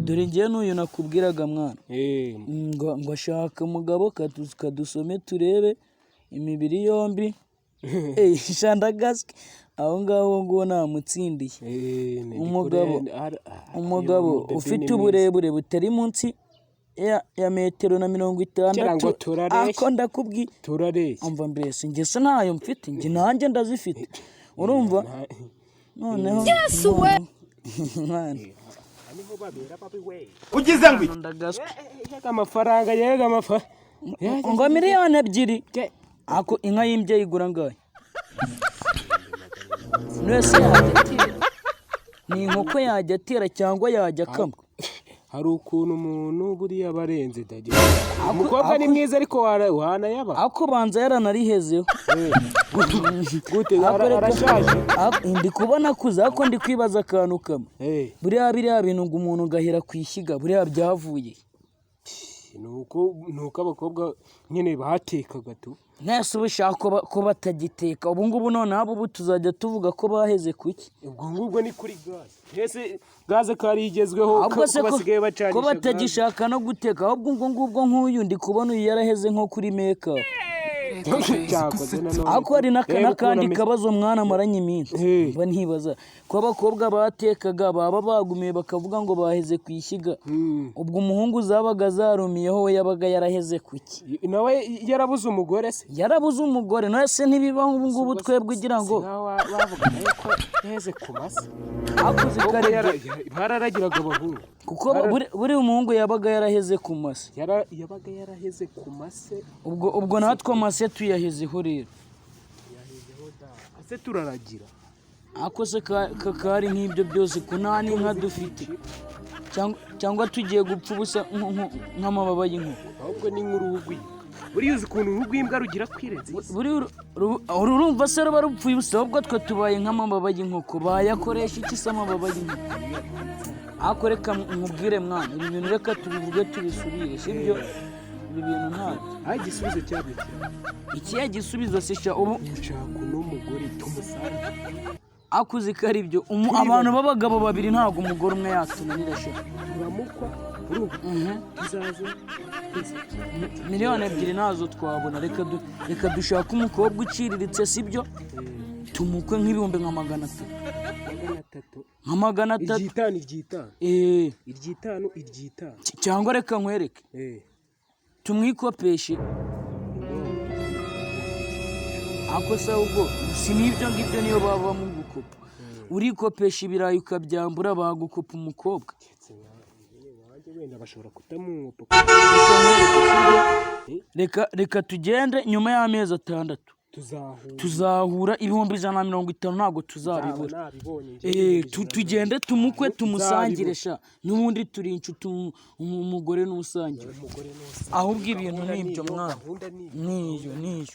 dore njye n'uyu nakubwiraga mwana ngo ashaka umugabo kadusome turebe imibiri yombi shandagaske aho ngaho ngo namutsindiye umugabo ufite uburebure butari munsi ya metero na 50 ako ndakubwi umva mbese njye se ntayo mfite njye nanjye ndazifite urumva noneho ugize ngo amafaranga yega ngo miliyoni 2 ako inka y'imbye igura ngahe nese ni inkoko yajya atera cyangwa yajya kamwe hari ukuntu umuntu buriya barenze dagira umukobwa ni mwiza ariko wanayaba ako banza yaranarihezeho gute arashaje ndi kubona kuza ako ndi kwibaza akantu kamwe buriya bintu ngo umuntu gahera kwishyiga buriya byavuye nuko abakobwa nyine batekaga tu nese ubushaka ko batagiteka ubu ngubu none abo tuzajya tuvuga ko baheze kuki ubwo ngubwo ni kuri gaze ese gaze kari igezweho ko basigaye bacanisha ko batagishaka no guteka ahubwo ngubwo nk'uyu ndi kubona uyu yaraheze nko kuri makeup ako ari n'akandi kabazo mwana amaranye iminsi mba ntibaza ko abakobwa batekaga baba bagumiye bakavuga ngo baheze kwishyiga ubwo umuhungu zabaga zarumiyeho we yabaga yaraheze kuki nawe yarabuze umugore se yarabuze umugore nawe se ntibiba ubu ngubu twebwe ugira ngo bavuga ko yaheze ku mase akuze kare bararagiraga abahungu kuko buri umuhungu yabaga yaraheze ku mase yabaga yaraheze ku mase ubwo natwe amase tuyahezeho rero ase turaragira ako se kari nk'ibyo byose kunani inka dufite cyangwa tugiye gupfa ubusa nk'amababa y'inkoko ahubwo ni nk'uruhu rw'imbwa buriya uzi ukuntu uruhu rw'imbwa rugira kwireze urumva se ruba rupfuye ubusa ahubwo twe tubaye nk'amababa y'inkoko bayakoresha iki se amababa y'inkoko ako reka nkubwire mwana ibi bintu reka tubivuge tubisubire sibyo ibi bintu ntabwo igisubizo cyabyo ikiya gisubizo se sha ubu ushaka n'umugore tumusange akuze ko ari byo abantu b'abagabo babiri ntabwo umugore umwe yatunanira sha uramukwa uruhu izaze miliyoni 2 nazo twabona reka dushaka umukobwa uciriritse sibyo tumukwe nk'ibihumbi nka 300 nka 300 iryitanu cyangwa reka nkwereke tumwikopeshe ako se ubwo si n'ibyo ngibyo niyo baba mu gukopa urikopesha ibirayi ukabyambura bagukopa umukobwa wenda bashobora kutamupa reka tugende nyuma y'amezi 6 tuzahura 150 ntabwo tuzabibura tugende tumukwe tumusangire sha n'ubundi turi inshuti umugore n'usangire ahubwo ibintu n'ibyo mwana niyo